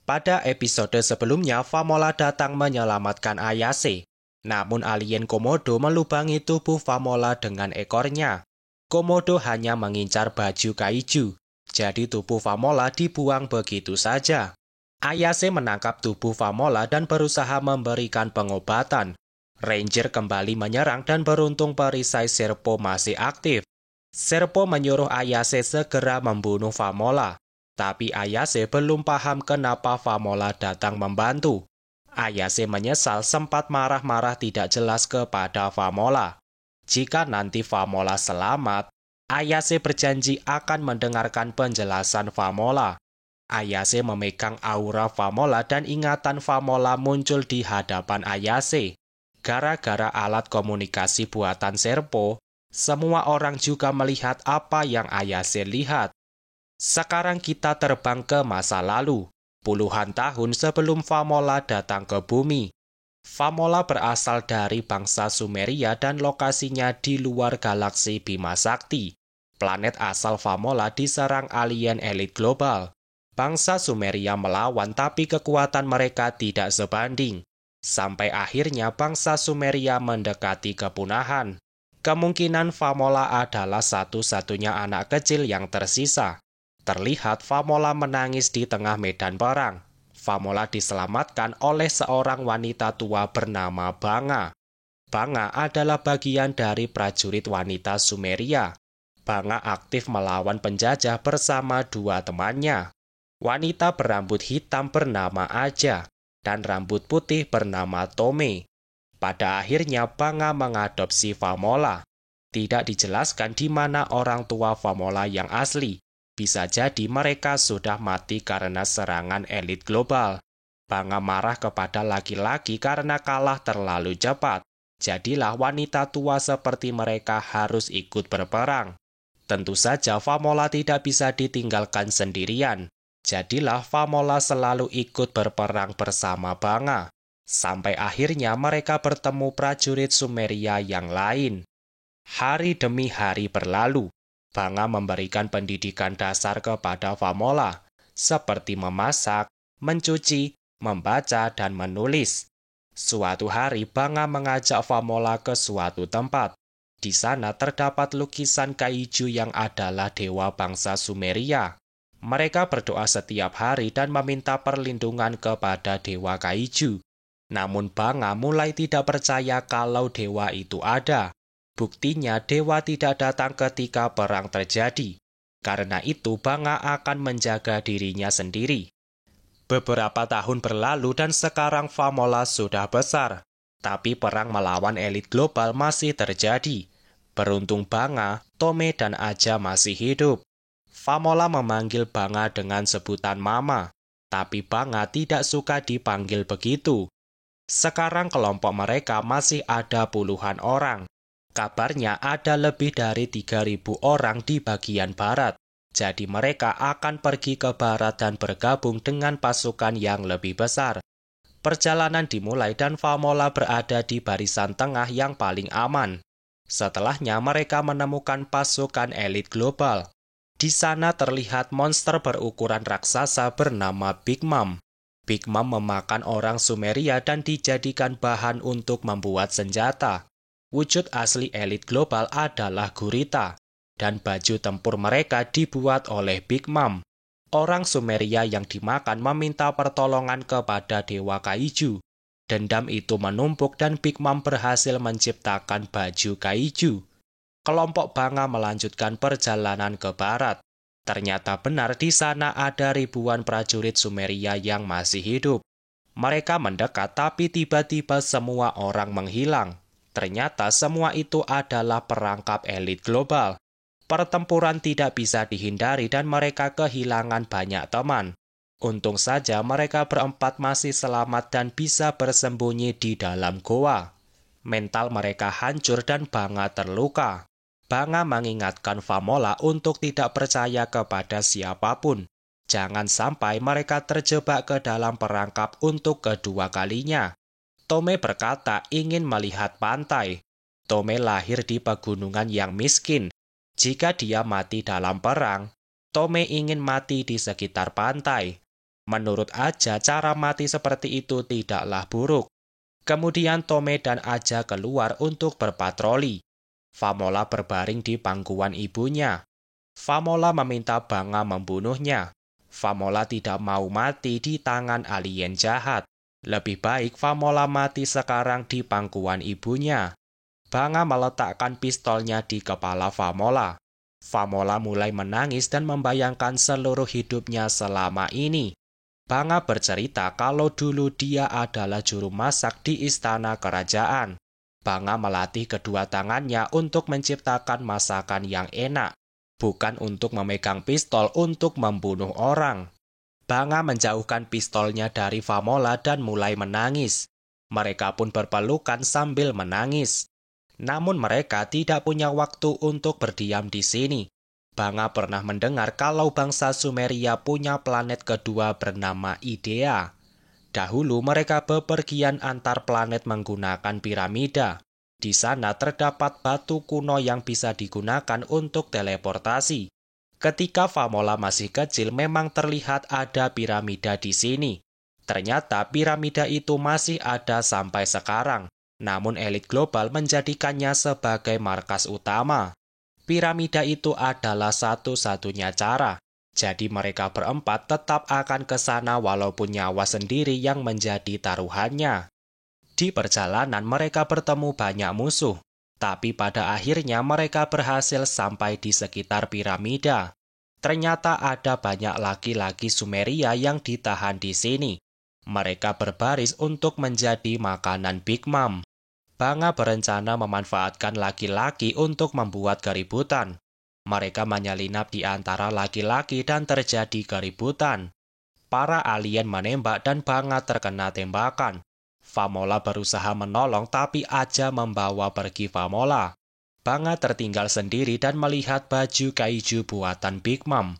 Pada episode sebelumnya, Famola datang menyelamatkan Ayase. Namun alien Komodo melubangi tubuh Famola dengan ekornya. Komodo hanya mengincar baju kaiju, jadi tubuh Famola dibuang begitu saja. Ayase menangkap tubuh Famola dan berusaha memberikan pengobatan. Ranger kembali menyerang dan beruntung perisai Serpo masih aktif. Serpo menyuruh Ayase segera membunuh Famola. Tapi Ayase belum paham kenapa Famola datang membantu. Ayase menyesal sempat marah-marah tidak jelas kepada Famola. Jika nanti Famola selamat, Ayase berjanji akan mendengarkan penjelasan Famola. Ayase memegang aura Famola dan ingatan Famola muncul di hadapan Ayase. Gara-gara alat komunikasi buatan Serpo, semua orang juga melihat apa yang Ayase lihat. Sekarang kita terbang ke masa lalu, puluhan tahun sebelum Famola datang ke bumi. Famola berasal dari bangsa Sumeria dan lokasinya di luar galaksi Bima Sakti. Planet asal Famola diserang alien elit global. Bangsa Sumeria melawan tapi kekuatan mereka tidak sebanding. Sampai akhirnya bangsa Sumeria mendekati kepunahan. Kemungkinan Famola adalah satu-satunya anak kecil yang tersisa. Terlihat Famola menangis di tengah medan perang. Famola diselamatkan oleh seorang wanita tua bernama Banga. Banga adalah bagian dari prajurit wanita Sumeria. Banga aktif melawan penjajah bersama dua temannya. Wanita berambut hitam bernama Aja dan rambut putih bernama Tome. Pada akhirnya Banga mengadopsi Famola. Tidak dijelaskan di mana orang tua Famola yang asli. Bisa jadi mereka sudah mati karena serangan elit global. Banga marah kepada laki-laki karena kalah terlalu cepat. Jadilah wanita tua seperti mereka harus ikut berperang. Tentu saja Famola tidak bisa ditinggalkan sendirian. Jadilah Famola selalu ikut berperang bersama Banga. Sampai akhirnya mereka bertemu prajurit Sumeria yang lain. Hari demi hari berlalu. Banga memberikan pendidikan dasar kepada Famola, seperti memasak, mencuci, membaca, dan menulis. Suatu hari Banga mengajak Famola ke suatu tempat. Di sana terdapat lukisan kaiju yang adalah dewa bangsa Sumeria. Mereka berdoa setiap hari dan meminta perlindungan kepada dewa kaiju. Namun Banga mulai tidak percaya kalau dewa itu ada. Buktinya dewa tidak datang ketika perang terjadi. Karena itu Banga akan menjaga dirinya sendiri. Beberapa tahun berlalu dan sekarang Famola sudah besar. Tapi perang melawan elit global masih terjadi. Beruntung Banga, Tome dan Aja masih hidup. Famola memanggil Banga dengan sebutan Mama. Tapi Banga tidak suka dipanggil begitu. Sekarang kelompok mereka masih ada puluhan orang. Kabarnya ada lebih dari 3.000 orang di bagian barat. Jadi mereka akan pergi ke barat dan bergabung dengan pasukan yang lebih besar. Perjalanan dimulai dan Famola berada di barisan tengah yang paling aman. Setelahnya mereka menemukan pasukan elit global. Di sana terlihat monster berukuran raksasa bernama Big Mom. Big Mom memakan orang Sumeria dan dijadikan bahan untuk membuat senjata. Wujud asli elit global adalah gurita, dan baju tempur mereka dibuat oleh Big Mom. Orang Sumeria yang dimakan meminta pertolongan kepada dewa kaiju. Dendam itu menumpuk dan Big Mom berhasil menciptakan baju kaiju. Kelompok Banga melanjutkan perjalanan ke barat. Ternyata benar di sana ada ribuan prajurit Sumeria yang masih hidup. Mereka mendekat tapi tiba-tiba semua orang menghilang. Ternyata semua itu adalah perangkap elit global. Pertempuran tidak bisa dihindari dan mereka kehilangan banyak teman. Untung saja mereka berempat masih selamat dan bisa bersembunyi di dalam goa. Mental mereka hancur dan Banga terluka. Banga mengingatkan Famola untuk tidak percaya kepada siapapun. Jangan sampai mereka terjebak ke dalam perangkap untuk kedua kalinya. Tome berkata ingin melihat pantai. Tome lahir di pegunungan yang miskin. Jika dia mati dalam perang, Tome ingin mati di sekitar pantai. Menurut Aja, cara mati seperti itu tidaklah buruk. Kemudian Tome dan Aja keluar untuk berpatroli. Famola berbaring di pangkuan ibunya. Famola meminta Banga membunuhnya. Famola tidak mau mati di tangan alien jahat. Lebih baik Famola mati sekarang di pangkuan ibunya. Banga meletakkan pistolnya di kepala Famola. Famola mulai menangis dan membayangkan seluruh hidupnya selama ini. Banga bercerita kalau dulu dia adalah juru masak di istana kerajaan. Banga melatih kedua tangannya untuk menciptakan masakan yang enak, bukan untuk memegang pistol untuk membunuh orang. Banga menjauhkan pistolnya dari Famola dan mulai menangis. Mereka pun berpelukan sambil menangis. Namun mereka tidak punya waktu untuk berdiam di sini. Banga pernah mendengar kalau bangsa Sumeria punya planet kedua bernama Idea. Dahulu mereka bepergian antar planet menggunakan piramida. Di sana terdapat batu kuno yang bisa digunakan untuk teleportasi. Ketika Famola masih kecil memang terlihat ada piramida di sini. Ternyata piramida itu masih ada sampai sekarang. Namun elit global menjadikannya sebagai markas utama. Piramida itu adalah satu-satunya cara. Jadi mereka berempat tetap akan ke sana walaupun nyawa sendiri yang menjadi taruhannya. Di perjalanan mereka bertemu banyak musuh. Tapi pada akhirnya mereka berhasil sampai di sekitar piramida. Ternyata ada banyak laki-laki Sumeria yang ditahan di sini. Mereka berbaris untuk menjadi makanan Big Mom. Banga berencana memanfaatkan laki-laki untuk membuat keributan. Mereka menyelinap di antara laki-laki dan terjadi keributan. Para alien menembak dan Banga terkena tembakan. Famola berusaha menolong tapi Aja membawa pergi Famola. Banga tertinggal sendiri dan melihat baju kaiju buatan Big Mom.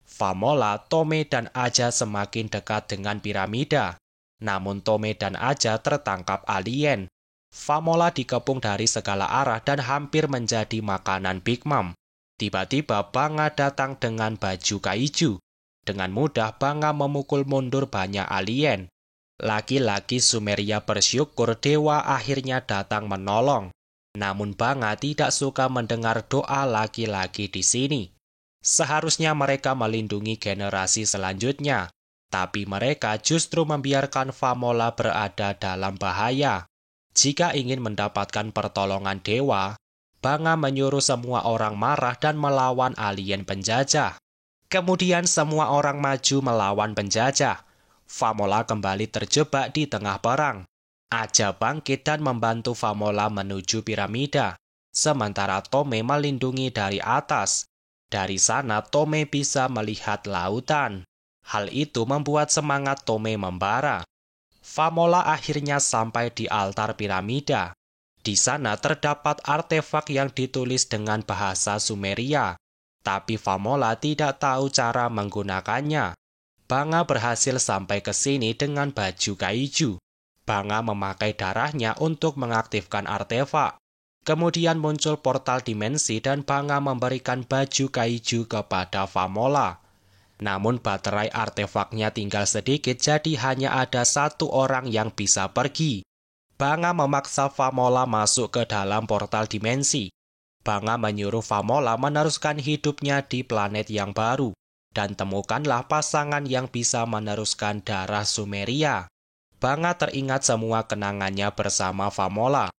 Famola, Tome, dan Aja semakin dekat dengan piramida. Namun Tome dan Aja tertangkap alien. Famola dikepung dari segala arah dan hampir menjadi makanan Big Mom. Tiba-tiba Banga datang dengan baju kaiju. Dengan mudah Banga memukul mundur banyak alien. Laki-laki Sumeria bersyukur dewa akhirnya datang menolong. Namun Banga tidak suka mendengar doa laki-laki di sini. Seharusnya mereka melindungi generasi selanjutnya. Tapi mereka justru membiarkan Famola berada dalam bahaya. Jika ingin mendapatkan pertolongan dewa, Banga menyuruh semua orang marah dan melawan alien penjajah. Kemudian semua orang maju melawan penjajah. Famola kembali terjebak di tengah perang. Aja bangkit dan membantu Famola menuju piramida. Sementara Tome melindungi dari atas. Dari sana Tome bisa melihat lautan. Hal itu membuat semangat Tome membara. Famola akhirnya sampai di altar piramida. Di sana terdapat artefak yang ditulis dengan bahasa Sumeria. Tapi Famola tidak tahu cara menggunakannya. Banga berhasil sampai ke sini dengan baju kaiju. Banga memakai darahnya untuk mengaktifkan artefak. Kemudian muncul portal dimensi dan Banga memberikan baju kaiju kepada Famola. Namun baterai artefaknya tinggal sedikit jadi hanya ada satu orang yang bisa pergi. Banga memaksa Famola masuk ke dalam portal dimensi. Banga menyuruh Famola meneruskan hidupnya di planet yang baru. Dan temukanlah pasangan yang bisa meneruskan darah Sumeria. Banga teringat semua kenangannya bersama Famola.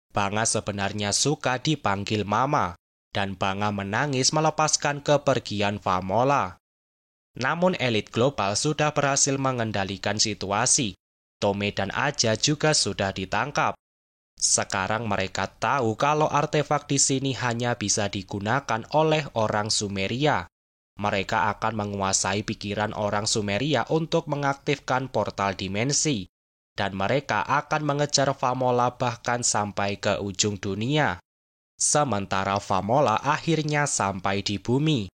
Banga sebenarnya suka dipanggil Mama. Dan Banga menangis melepaskan kepergian Famola. Namun elit global sudah berhasil mengendalikan situasi. Tome dan Aja juga sudah ditangkap. Sekarang mereka tahu kalau artefak di sini hanya bisa digunakan oleh orang Sumeria. Mereka akan menguasai pikiran orang Sumeria untuk mengaktifkan portal dimensi. Dan mereka akan mengejar Famola bahkan sampai ke ujung dunia. Sementara Famola akhirnya sampai di bumi.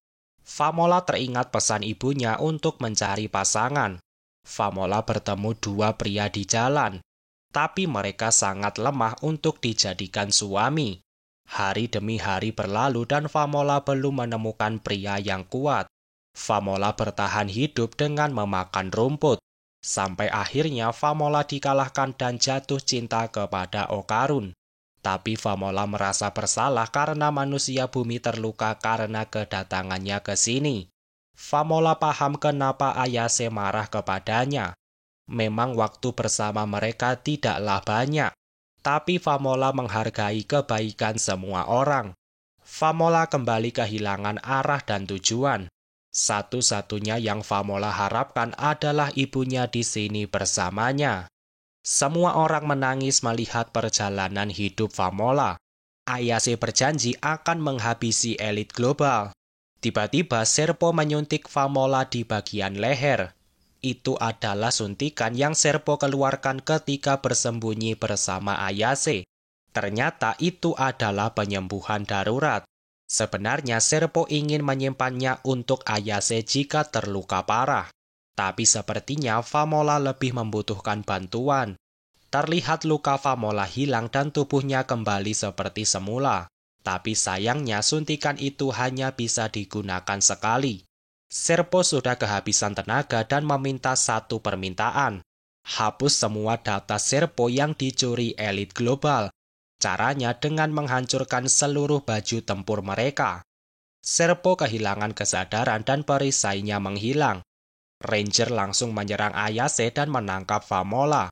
Famola teringat pesan ibunya untuk mencari pasangan. Famola bertemu dua pria di jalan, tapi mereka sangat lemah untuk dijadikan suami. Hari demi hari berlalu dan Famola belum menemukan pria yang kuat. Famola bertahan hidup dengan memakan rumput. Sampai akhirnya Famola dikalahkan dan jatuh cinta kepada Okarun. Tapi Famola merasa bersalah karena manusia bumi terluka karena kedatangannya ke sini. Famola paham kenapa Ayase marah kepadanya. Memang waktu bersama mereka tidaklah banyak, tapi Famola menghargai kebaikan semua orang. Famola kembali kehilangan arah dan tujuan. Satu-satunya yang Famola harapkan adalah ibunya di sini bersamanya. Semua orang menangis melihat perjalanan hidup Famola. Ayase berjanji akan menghabisi elit global. Tiba-tiba Serpo menyuntik Famola di bagian leher. Itu adalah suntikan yang Serpo keluarkan ketika bersembunyi bersama Ayase. Ternyata itu adalah penyembuhan darurat. Sebenarnya Serpo ingin menyimpannya untuk Ayase jika terluka parah. Tapi sepertinya Famola lebih membutuhkan bantuan. Terlihat luka Famola hilang dan tubuhnya kembali seperti semula. Tapi sayangnya suntikan itu hanya bisa digunakan sekali. Serpo sudah kehabisan tenaga dan meminta satu permintaan. Hapus semua data Serpo yang dicuri elit global. Caranya dengan menghancurkan seluruh baju tempur mereka. Serpo kehilangan kesadaran dan perisainya menghilang. Ranger langsung menyerang Ayase dan menangkap Famola.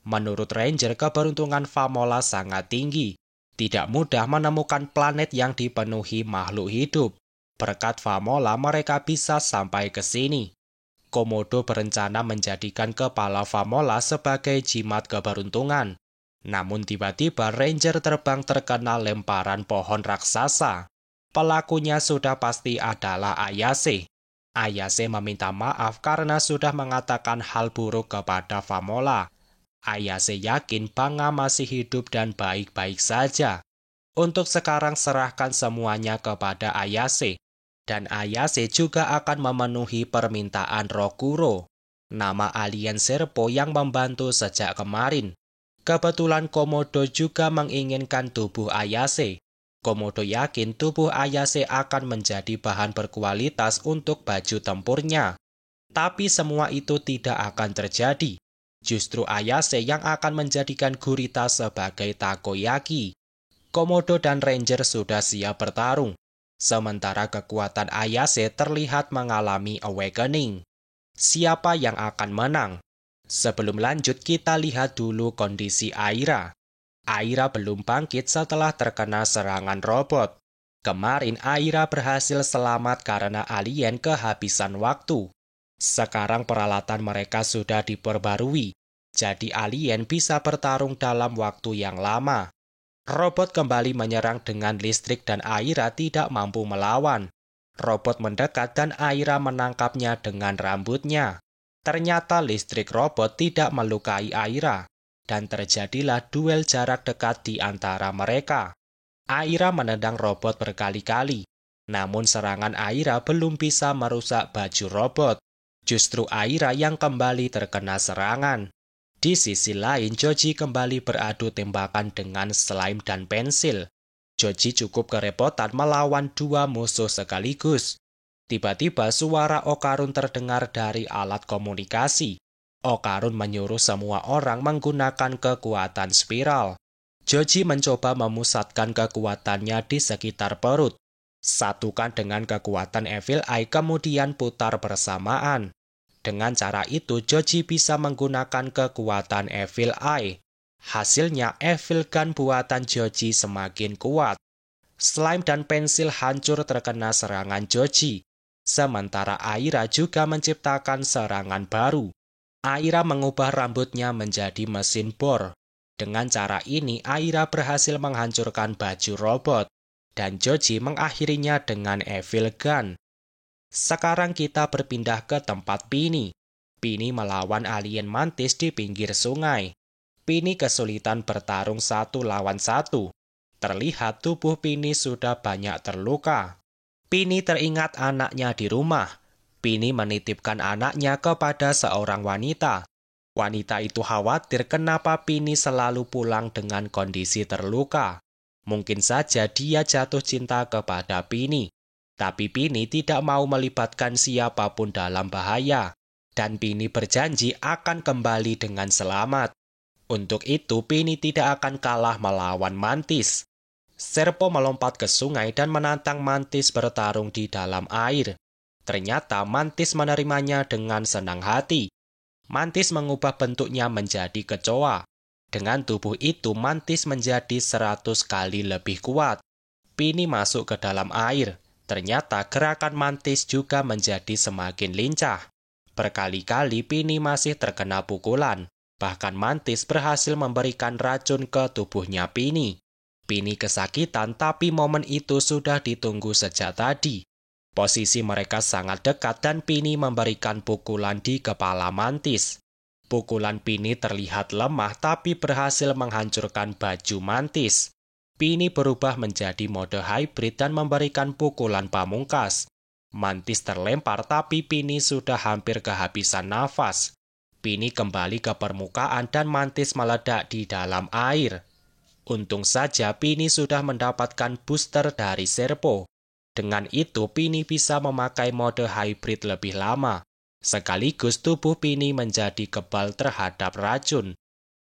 Menurut Ranger, keberuntungan Famola sangat tinggi. Tidak mudah menemukan planet yang dipenuhi makhluk hidup. Berkat Famola, mereka bisa sampai ke sini. Komodo berencana menjadikan kepala Famola sebagai jimat keberuntungan. Namun tiba-tiba Ranger terbang terkena lemparan pohon raksasa. Pelakunya sudah pasti adalah Ayase. Ayase meminta maaf karena sudah mengatakan hal buruk kepada Famola. Ayase yakin Banga masih hidup dan baik-baik saja. Untuk sekarang serahkan semuanya kepada Ayase. Dan Ayase juga akan memenuhi permintaan Rokuro, nama alien Serpo yang membantu sejak kemarin. Kebetulan Komodo juga menginginkan tubuh Ayase. Komodo yakin tubuh Ayase akan menjadi bahan berkualitas untuk baju tempurnya. Tapi semua itu tidak akan terjadi. Justru Ayase yang akan menjadikan gurita sebagai takoyaki. Komodo dan Ranger sudah siap bertarung. Sementara kekuatan Ayase terlihat mengalami awakening. Siapa yang akan menang? Sebelum lanjut, kita lihat dulu kondisi Aira. Aira belum bangkit setelah terkena serangan robot. Kemarin Aira berhasil selamat karena alien kehabisan waktu. Sekarang peralatan mereka sudah diperbarui, jadi alien bisa bertarung dalam waktu yang lama. Robot kembali menyerang dengan listrik dan Aira tidak mampu melawan. Robot mendekat dan Aira menangkapnya dengan rambutnya. Ternyata listrik robot tidak melukai Aira, dan terjadilah duel jarak dekat di antara mereka. Aira menendang robot berkali-kali, namun serangan Aira belum bisa merusak baju robot. Justru Aira yang kembali terkena serangan. Di sisi lain, Joji kembali beradu tembakan dengan slime dan pensil. Joji cukup kerepotan melawan dua musuh sekaligus. Tiba-tiba suara Okarun terdengar dari alat komunikasi. Okarun menyuruh semua orang menggunakan kekuatan spiral. Joji mencoba memusatkan kekuatannya di sekitar perut. Satukan dengan kekuatan Evil Eye kemudian putar bersamaan. Dengan cara itu Joji bisa menggunakan kekuatan Evil Eye. Hasilnya Evil Gun buatan Joji semakin kuat. Slime dan pensil hancur terkena serangan Joji. Sementara Aira juga menciptakan serangan baru. Aira mengubah rambutnya menjadi mesin bor. Dengan cara ini Aira berhasil menghancurkan baju robot. Dan Joji mengakhirinya dengan Evil Gun. Sekarang kita berpindah ke tempat Pini. Pini melawan alien mantis di pinggir sungai. Pini kesulitan bertarung 1 lawan 1. Terlihat tubuh Pini sudah banyak terluka. Pini teringat anaknya di rumah. Pini menitipkan anaknya kepada seorang wanita. Wanita itu khawatir kenapa Pini selalu pulang dengan kondisi terluka. Mungkin saja dia jatuh cinta kepada Pini. Tapi Pini tidak mau melibatkan siapapun dalam bahaya, dan Pini berjanji akan kembali dengan selamat. Untuk itu, Pini tidak akan kalah melawan Mantis. Serpo melompat ke sungai dan menantang Mantis bertarung di dalam air. Ternyata Mantis menerimanya dengan senang hati. Mantis mengubah bentuknya menjadi kecoa. Dengan tubuh itu, Mantis menjadi 100 kali lebih kuat. Pini masuk ke dalam air. Ternyata gerakan Mantis juga menjadi semakin lincah. Berkali-kali Pini masih terkena pukulan. Bahkan Mantis berhasil memberikan racun ke tubuhnya Pini. Pini kesakitan, tapi momen itu sudah ditunggu sejak tadi. Posisi mereka sangat dekat dan Pini memberikan pukulan di kepala Mantis. Pukulan Pini terlihat lemah tapi berhasil menghancurkan baju Mantis. Pini berubah menjadi mode hybrid dan memberikan pukulan pamungkas. Mantis terlempar tapi Pini sudah hampir kehabisan nafas. Pini kembali ke permukaan dan Mantis meledak di dalam air. Untung saja Pini sudah mendapatkan booster dari Serpo. Dengan itu Pini bisa memakai mode hybrid lebih lama. Sekaligus tubuh Pini menjadi kebal terhadap racun.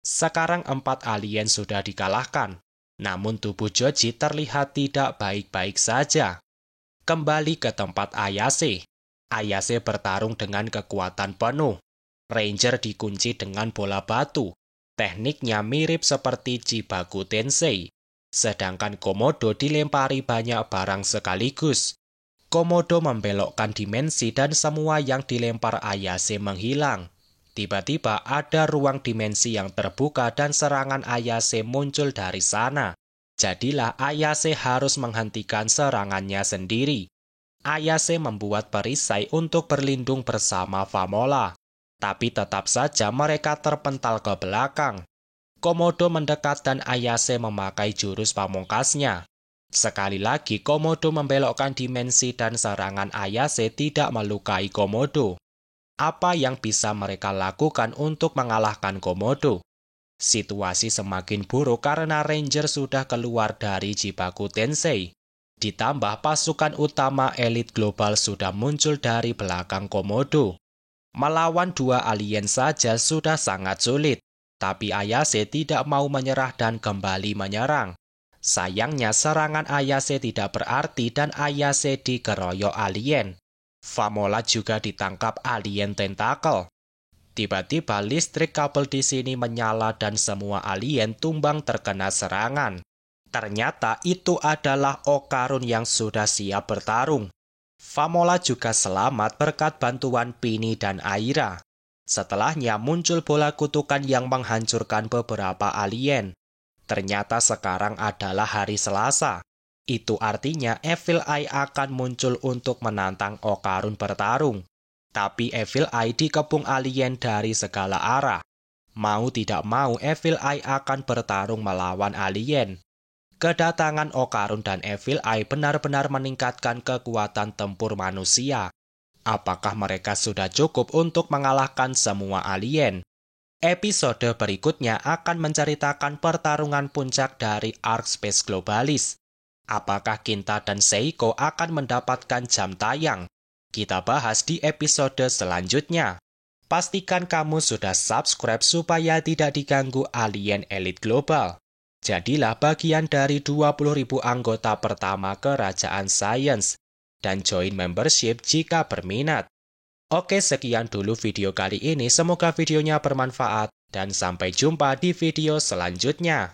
Sekarang 4 alien sudah dikalahkan. Namun tubuh Joji terlihat tidak baik-baik saja. Kembali ke tempat Ayase. Ayase bertarung dengan kekuatan penuh. Ranger dikunci dengan bola batu. Tekniknya mirip seperti Chibaku Tensei. Sedangkan Komodo dilempari banyak barang sekaligus. Komodo membelokkan dimensi dan semua yang dilempar Ayase menghilang. Tiba-tiba ada ruang dimensi yang terbuka dan serangan Ayase muncul dari sana. Jadilah Ayase harus menghentikan serangannya sendiri. Ayase membuat perisai untuk berlindung bersama Famola. Tapi tetap saja mereka terpental ke belakang. Komodo mendekat dan Ayase memakai jurus pamungkasnya. Sekali lagi Komodo membelokkan dimensi dan serangan Ayase tidak melukai Komodo. Apa yang bisa mereka lakukan untuk mengalahkan Komodo? Situasi semakin buruk karena Ranger sudah keluar dari Chibaku Tensei. Ditambah pasukan utama elit global sudah muncul dari belakang Komodo. Melawan 2 alien saja sudah sangat sulit, tapi Ayase tidak mau menyerah dan kembali menyerang. Sayangnya serangan Ayase tidak berarti dan Ayase dikeroyok alien. Famola juga ditangkap alien tentakel. Tiba-tiba listrik kabel di sini menyala dan semua alien tumbang terkena serangan. Ternyata itu adalah Okarun yang sudah siap bertarung. Famola juga selamat berkat bantuan Pini dan Aira. Setelahnya muncul bola kutukan yang menghancurkan beberapa alien. Ternyata sekarang adalah hari Selasa. Itu artinya Evil Eye akan muncul untuk menantang Okarun bertarung. Tapi Evil Eye dikepung alien dari segala arah. Mau tidak mau Evil Eye akan bertarung melawan alien. Kedatangan Okarun dan Evil Eye benar-benar meningkatkan kekuatan tempur manusia. Apakah mereka sudah cukup untuk mengalahkan semua alien? Episode berikutnya akan menceritakan pertarungan puncak dari Ark Space Globalis. Apakah Kinta dan Seiko akan mendapatkan jam tayang? Kita bahas di episode selanjutnya. Pastikan kamu sudah subscribe supaya tidak diganggu alien elit global. Jadilah bagian dari 20.000 anggota pertama Kerajaan Science dan join membership jika berminat. Oke, sekian dulu video kali ini. Semoga videonya bermanfaat dan sampai jumpa di video selanjutnya.